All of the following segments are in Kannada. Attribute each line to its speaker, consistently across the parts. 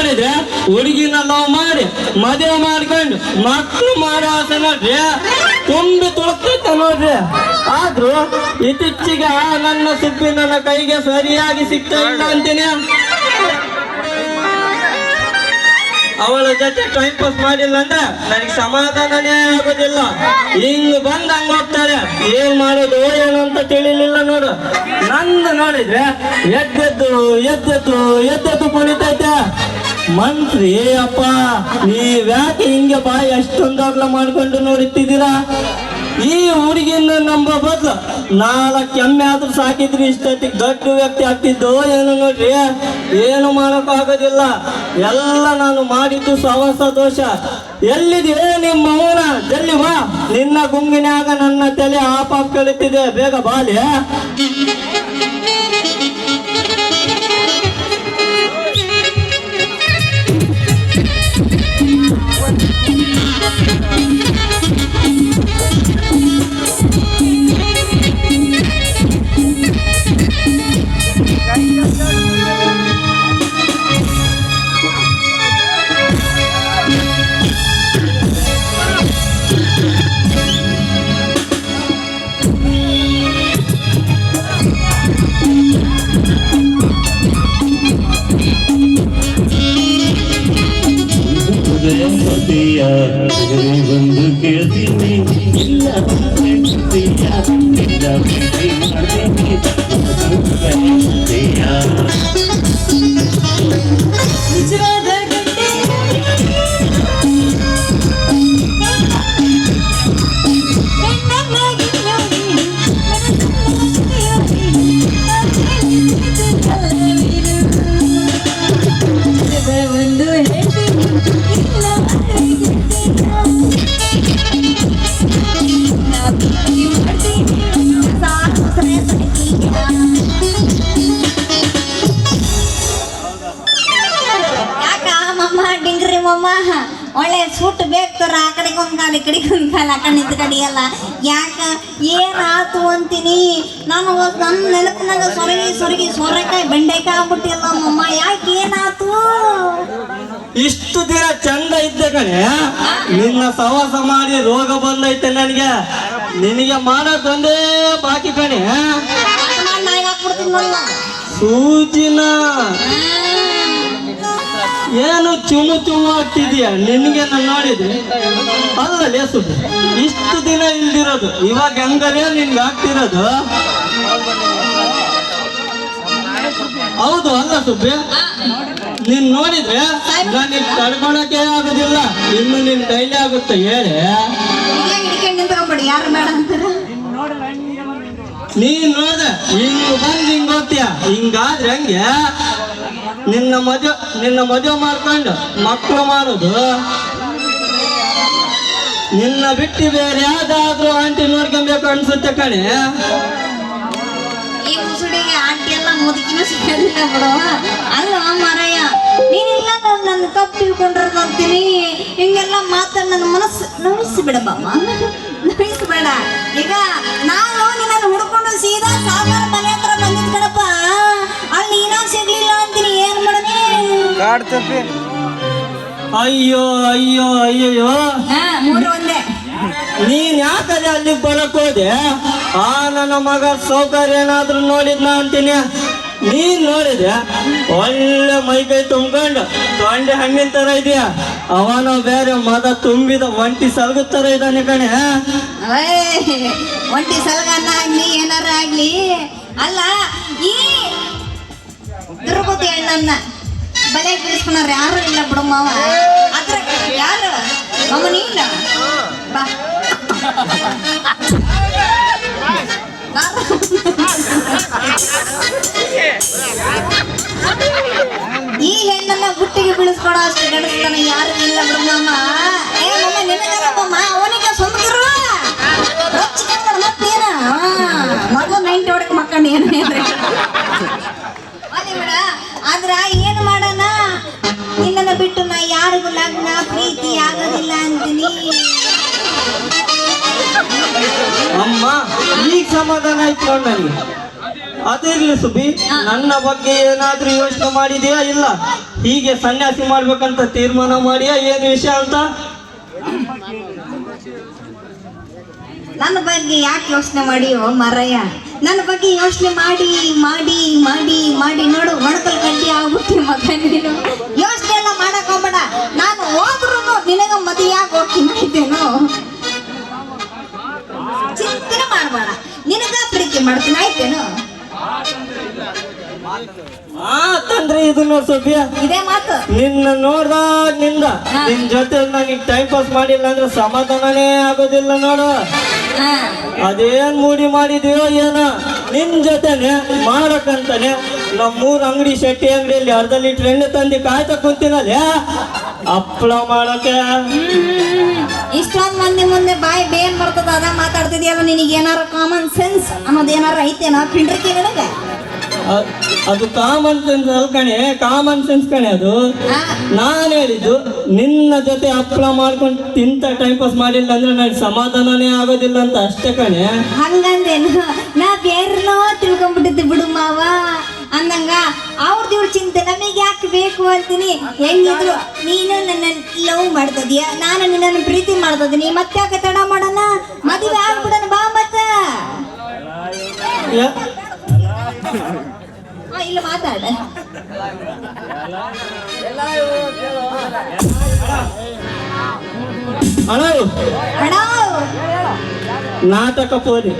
Speaker 1: ನೋಡಿದ್ರೆ ಹುಡುಗಿನ ಲವ್ ಮಾಡಿ ಮದುವೆ ಮಾಡ್ಕೊಂಡು ಮಕ್ಕಳು ಮಾಡೋ ಆಸೆ ನೋಡ್ರಿ ತುಂಬಿ ತುಳುಕ್ತೈತೆ ನೋಡ್ರಿ. ಆದ್ರೂ ಇತ್ತೀಚೆಗೆ ನನ್ನ ಸುಬ್ಬಿ ನನ್ನ ಕೈಗೆ ಸರಿಯಾಗಿ ಸಿಗ್ತಾ ಇಲ್ಲ ಅಂತೀನಿ. ಅವಳ ಜೊತೆ ಟೈಮ್ ಪಾಸ್ ಮಾಡಿಲ್ಲ ಅಂದ್ರೆ ನನಗೆ ಸಮಾಧಾನನೇ ಆಗೋದಿಲ್ಲ. ಹಿಂಗ್ ಬಂದ್ ಹಂಗ ಹೋಗ್ತಾರೆ. ಏನ್ ಮಾಡೋದು ಏನು ಅಂತ ತಿಳಿಲಿಲ್ಲ ನೋಡು. ನಂದು ನೋಡಿದ್ರೆ ಎದ್ದೆದ್ದು ಎದ್ದೆದ್ದು ಎದ್ದೆದ್ದು ಕುಣಿತೈತೆ. ಮಂತ್ರಿ ಅಪ್ಪ ನೀವ್ಯಾಕೆ ಹಿಂಗೆ ಬಾಯಿ ಅಷ್ಟೊಂದಾಗ್ಲ ಮಾಡ್ಕೊಂಡು ನೋಡುತ್ತಿದ್ದೀರಾ? ಈ ಹುಡುಗಿನ ನಂಬ ಬದ್ಲು 4 ಎಮ್ಮೆ ಆದ್ರೂ ಸಾಕಿದ್ರಿ ಇಷ್ಟೊತ್ತಿಗೆ ದೊಡ್ಡ ವ್ಯಕ್ತಿ ಆಗ್ತಿದ್ದು ಏನು ನೋಡ್ರಿ. ಏನು ಮಾಡೋಕ್ಕಾಗೋದಿಲ್ಲ. ಎಲ್ಲ ನಾನು ಮಾಡಿದ್ದು ಸಹವಾಸ ದೋಷ. ಎಲ್ಲಿದೆ ನಿಮ್ಮ ಮೌನ? ಜಲ್ದಿ ಬಾ. ನಿನ್ನ ಗುಂಗಿನಾಗ ನನ್ನ ತಲೆ ಆಪಾಪ ಕಳಿತಿದೆ. ಬೇಗ ಬಾಲಿ.
Speaker 2: ಒಂದು ಕೇಳ್ತೀನಿ ಇಲ್ಲ
Speaker 3: ಒಳ್ಳೆ ಸೂಟ್ ಬೇಕ್ತಾರ. ಆ ಕಡೆಗೆ ಒಂದು ಕಾಲ ಈ ಕಡೆಗೆ ಒಂದು ಕಾಲ, ಆ ಕಡೆ ನಿಂತ ಕಡೆ ಎಲ್ಲ ಯಾಕೆ ಏನಾಯ್ತು ಅಂತೀನಿ ನಾನು. ನನ್ನ ನೆನಪಿನಾಗ ಸೊರೆಕಾಯಿ ಬೆಂಡೆಕಾಯಿ ಆಗ್ಬಿಟ್ಟಿಲ್ಲ ಮಮ್ಮ. ಯಾಕೆ ಏನಾಯ್ತು?
Speaker 1: ಇಷ್ಟು ದಿನ ಚಂದ ಇದ್ದ ಕಣೆ ನಿನ್ನ ಸವಾಸ ಮಾಡಿ ರೋಗ ಬಂದೈತೆ ನನಗೆ. ನಿನಗೆ ಮಾಡೋದೊಂದೇ ಬಾಕಿ ಕಣೆ. ಸೂಜಿನ ಏನು ಚುಮು ಚುಮು ಆಗ್ತಿದೀಯ ನಿನ್ಗೆ ನಾನು ನೋಡಿದ್ರೆ. ಅಲ್ಲ ಲೇಸು ಇಷ್ಟು ದಿನ ಇಲ್ದಿರೋದು ಇವಾಗ ಹೆಂಗರೇ ನಿನ್ಗೆ ಆಗ್ತಿರೋದು. ಹೌದು ಅಲ್ಲ ಸುಬ್ಬಿ, ನೀನ್ ನೋಡಿದ್ರೆ ನನಗೆ ತಡ್ಕೊಳಕ್ಕೆ ಆಗೋದಿಲ್ಲ. ಇನ್ನು ನಿನ್ ಕೈಲಿ ಆಗುತ್ತೆ ಹೇಳಿ. ನೀನ್ ನೋಡ್ದೆ ಹಿಂಗ್ ಬಂದ್ ಹಿಂಗ್ ಹೋಗ್ತೀಯ. ಹಿಂಗಾದ್ರೆ ಹಂಗೆ ನಿನ್ನ ಮದುವೆ ಮಾಡ್ಕೊಂಡು ಮಕ್ಕಳು ಮಾಡೋದು. ನಿನ್ನ ಬಿಟ್ಟು ಬೇರೆ ಯಾವ್ದಾದ್ರು ಆಂಟಿ ನೋಡ್ಕೊಬೇಕು ಅನ್ಸುತ್ತೆ ಕಣೆ.
Speaker 3: ಈ ಮುಸುಡಿಗೆ ಆಂಟಿ ಎಲ್ಲ ಮುದುಕಿನೂ ಸಿಗೋದಿಲ್ಲ ಬಿಡು. ಅಲ್ಲ ಮಾರಾಯ, ನೀನಿಲ್ಲ ನನ್ನ ತಪ್ಪು ತಿಳ್ಕೊಂಡಿರೋದು ಅಂತೀನಿ. ಹಿಂಗೆಲ್ಲ ಮಾತಾಡಿ ನನ್ನ ಮನಸ್ಸು ನೋಯಿಸ್ಬಿಡಬ್ಬಮ್ಮ, ನೋಯಿಸ್ಬೇಡ. ಈಗ ನಾನು ನಿನ್ನನ್ನು ಹುಡ್ಕೊಂಡು ಸೀದಾ ಸಾಗರ ಮನೆ ಹತ್ರ ಬಂದಿದ್ ಕಣಪ್ಪ. ಅಲ್ಲಿ ನೀನಾಗ ಸಿಗ್ಲಿಲ್ಲ ಅಂತೀನಿ. ಏನ್ ಮಾಡನೆ?
Speaker 1: ಅಯ್ಯೋ ಅಯ್ಯೋ ಅಯ್ಯಯ್ಯೋ,
Speaker 3: ಮೂರು ಒಂದೇ.
Speaker 1: ನೀನ್ ಯಾಕದೆ ಅಲ್ಲಿಗೆ ಬರಕ್ ಹೋದೆ? ಆ ನನ್ನ ಮಗ ಸೌಕರ್ಯ ಏನಾದ್ರು ನೋಡಿದ್ನ ಅಂತೀನಿ. ನೀನ್ ನೋಡಿದೆ ಒಳ್ಳೆ ಮೈಕೈ ತುಂಬ್ಕೊಂಡು ತೊಂಡೆ ಹಣ್ಣಿನ ತರ ಇದೆಯಾ. ಅವನು ಬೇರೆ ಮದ ತುಂಬಿದ ಒಂಟಿ ಸಲ್ಗದ ತರ ಇದ್ದಾನೆ ಕಣೆ.
Speaker 3: ಒಂಟಿ ಸಲ್ಗನ್ನ ಆಗ್ಲಿ ಏನಾರ ಆಗ್ಲಿ. ಅಲ್ಲ ಈ ತಿರುಪತಿ ಹಣ್ಣನ್ನ ಬಲೆ ಬೀಳಿಸ್ಕೊಂಡ್ರೆ ಯಾರು ಇಲ್ಲ ಬಿಡು ಮಾವ. ಅದ್ರ ಯಾರು ಮಾಮ ನೀಲ್ಲ ಬಾ. ಈ ಹೆಣ್ಣನ್ನ ಬುಟ್ಟಿಗೆ ಬೀಳಿಸ್ಕೊಡೋ ಅಷ್ಟು ಗಡಿಸ್ತಾನ ಯಾರು ಇಲ್ಲ ಬಿಡು ಮಾಮ. ಏ ಮಮ್ಮ ನಿನಗಲ್ಲಮ್ಮ, ಅವನಿಗೆ ಸುಮ್ಕಿರು. ಮತ್ತೇನ ಮಗು 90 ಹೊಡಕ್ ಮಕ್ಕಂಡು ಏನು ಹೇಳ್ರಿ ಬಿಡ. ಆದ್ರ ಏನು ಮಾಡೋಣ, ನಿನ್ನನ್ನು ಬಿಟ್ಟು ನಾ ಯಾರಿಗೂ ಲಗ್ನ ಪ್ರೀತಿ ಆಗೋದಿಲ್ಲ ಅಂತೀನಿ.
Speaker 1: ಅಮ್ಮ ಈಗ ಸಮಾಧಾನ ಆಯ್ತು ನೋಡಿ ನನಗೆ. ಅದಿರ್ಲಿ ಸುಬಿ, ನನ್ನ ಬಗ್ಗೆ ಏನಾದ್ರೂ ಯೋಚನೆ ಮಾಡಿದ್ಯಾ ಇಲ್ಲ ಹೀಗೆ ಸನ್ಯಾಸಿ ಮಾಡ್ಬೇಕಂತ ತೀರ್ಮಾನ ಮಾಡಿಯಾ? ಏನು ವಿಷಯ ಅಂತ?
Speaker 3: ನನ್ನ ಬಗ್ಗೆ ಯಾಕೆ ಯೋಚನೆ ಮಾಡಿಯೋ ಮಾರಯ್ಯ? ನನ್ನ ಬಗ್ಗೆ ಯೋಚನೆ ಮಾಡಿ ಮಾಡಿ ಮಾಡಿ ಮಾಡಿ ನೋಡು ಒಣಕಲ್ ಗಂಟಿ ಆಗ್ಬಿಟ್ಟಿ ಮಗ ನೀನು. ಯೋಚನೆ ಎಲ್ಲ ಮಾಡಕ್ ಹೋಗ್ಬೇಡ. ನಾನು ಹೋದ್ರು ನಿನಗ ಮದುವೆಯಾಗಿ ಹೋಗ್ತೀನಿ ಆಯ್ತೇನು? ಚಿಂತನೆ ಮಾಡಬೇಡ, ನಿನಗ ಪ್ರೀತಿ ಮಾಡ್ತೀನಿ ಆಯ್ತೇನು?
Speaker 1: ತಂದ್ರೆ ಇದು ನೋಡ್ ಸುಬ್ಬಿ,
Speaker 3: ಇದೇ ಮಾತು.
Speaker 1: ನಿನ್ನ ನೋಡ್ದಾಗಿಂದ ನಿನ್ ಜೊತೆ ನನಗೆ ಟೈಮ್ ಪಾಸ್ ಮಾಡಿಲ್ಲ ಅಂದ್ರೆ ಸಮಾಧಾನನೇ ಆಗೋದಿಲ್ಲ ನೋಡು. ಅದೇನ್ ಮೂಡಿ ಮಾಡಿದೀಯೋ ಏನೋ, ನಿನ್ ಜೊತೆನೆ ಮಾಡಕ್ಕಂತಾನೆ ನಮ್ಮೂರ್ ಅಂಗಡಿ ಶೆಟ್ಟಿ ಅಂಗಡಿಯಲ್ಲಿ ಅರ್ಧ ಲೀಟರ್ ಎಣ್ಣೆ ತಂದು ಕಾಯ್ತಾ ಕುಂತಿನಲ್ಲಿ ಹಪ್ಪಳ ಮಾಡಕ್ಕೆ.
Speaker 3: ಇಷ್ಟೊಂದ್ ಮಂದಿ ಮುಂದೆ ಬಾಯಿ ಬೇನ್ ಬರ್ತದ ಅದ ಮಾತಾಡ್ತಿದ್ಯಲ್ಲ, ನಿನಗೆ ಏನಾರ ಕಾಮನ್ ಸೆನ್ಸ್ ಅನ್ನೋದು ಏನಾರ ಐತೇನೋ ಪಿಂಡ್ರಕ್ಕೆ ನನಗೆ?
Speaker 1: ಅದು ಕಾಮನ್ ಸೆನ್ಸ್ ಅಲ್ ಕಣೆ, ಕಾಮನ್ ಸೆನ್ಸ್ ಕಣೆ ಅದು. ನಾನು ಹೇಳಿದ್ದು ನಿನ್ನ ಜೊತೆ ಹಪ್ಪಳ ಮಾಡ್ಕೊಂಡು ತಿಂತ ಟೈಮ್ ಪಾಸ್ ಮಾಡಿಲ್ಲ ಅಂದ್ರೆ ನನಗೆ ಸಮಾಧಾನನೇ ಆಗೋದಿಲ್ಲ ಅಂತ ಅಷ್ಟೇ ಕಣೆ.
Speaker 3: ಹಂಗಂದೇನು? ನಾ ಬೇರೆನೋ ತಿಳ್ಕೊಂಡ್ಬಿಟ್ಟಿದ್ದೆ ಬಿಡು ಮಾವ ಅಂದಂಗ. ಅವ್ರದ್ದು ಇವ್ರ ಚಿಂತೆ ನಮಗೆ ಯಾಕೆ ಬೇಕು ಅಂತೀನಿ. ಹೆಂಗಿದ್ರು ನೀನು ನನ್ನ ಲವ್ ಮಾಡ್ತದೀಯ, ನಾನು ನಿನ್ನನ್ನು ಪ್ರೀತಿ ಮಾಡ್ತದೀನಿ, ಮತ್ತೆ ಯಾಕೆ ತಡ ಮಾಡೋಣ? ಮದುವೆ ಆಗ್ಬಿಡೋಣ ಬಾ ಮತ್ತ. ಇಲ್ಲ ಮಾತಾಡ.
Speaker 1: ಅಣ್ಣ
Speaker 3: ಅಣ್ಣ
Speaker 1: ನಾಟಕ ಪೋರಿ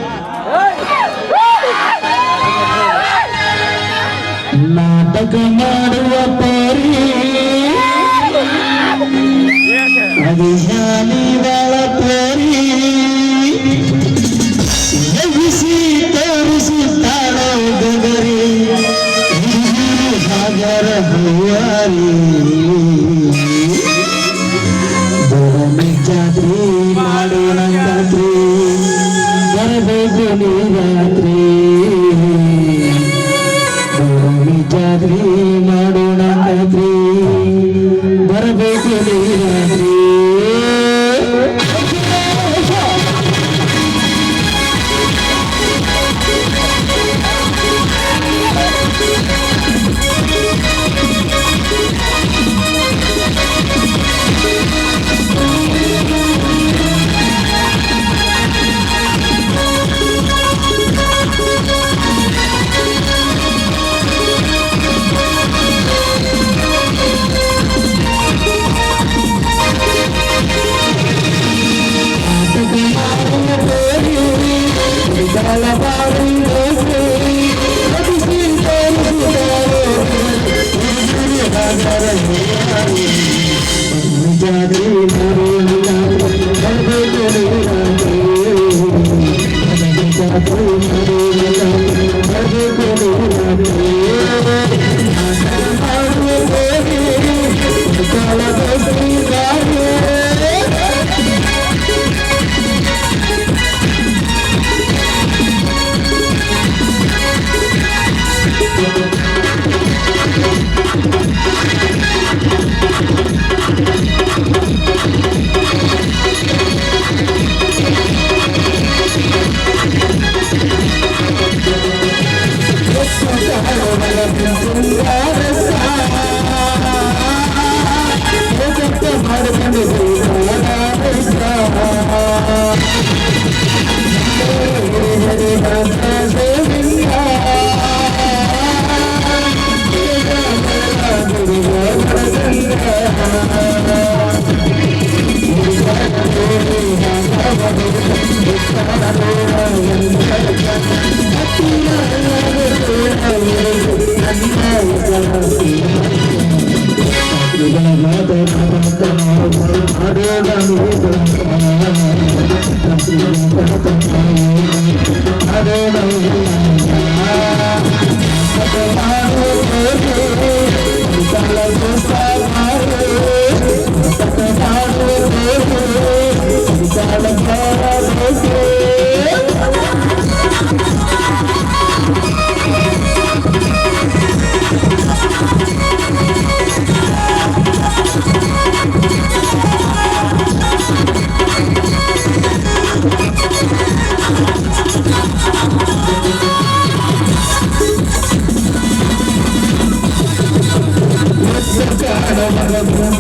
Speaker 2: ನಾಟಕ ಮಾಡುವ ಪರಿ ಅಭಿಮಾನಿಗಳ ಪರಿ ಎಬ್ಬಿಸಿ ತೋರಿಸುತ್ತಾಳೋ ಗಗರಿ ಸಾಗರ ಹೂವಾರಿ ಜಾತ್ರೆ ಮಾಡೋಣ ಜಾತ್ರೆ ಬರಬೇಕು ನೀರಾತ್ರಿ ಜಾತ್ರೆ ಮಾಡೋಣ ಜಾತ್ರೆ ಬರಬೇಕು ನೀರಾತ್ರಿ. I don't know. ಮಾಡುವ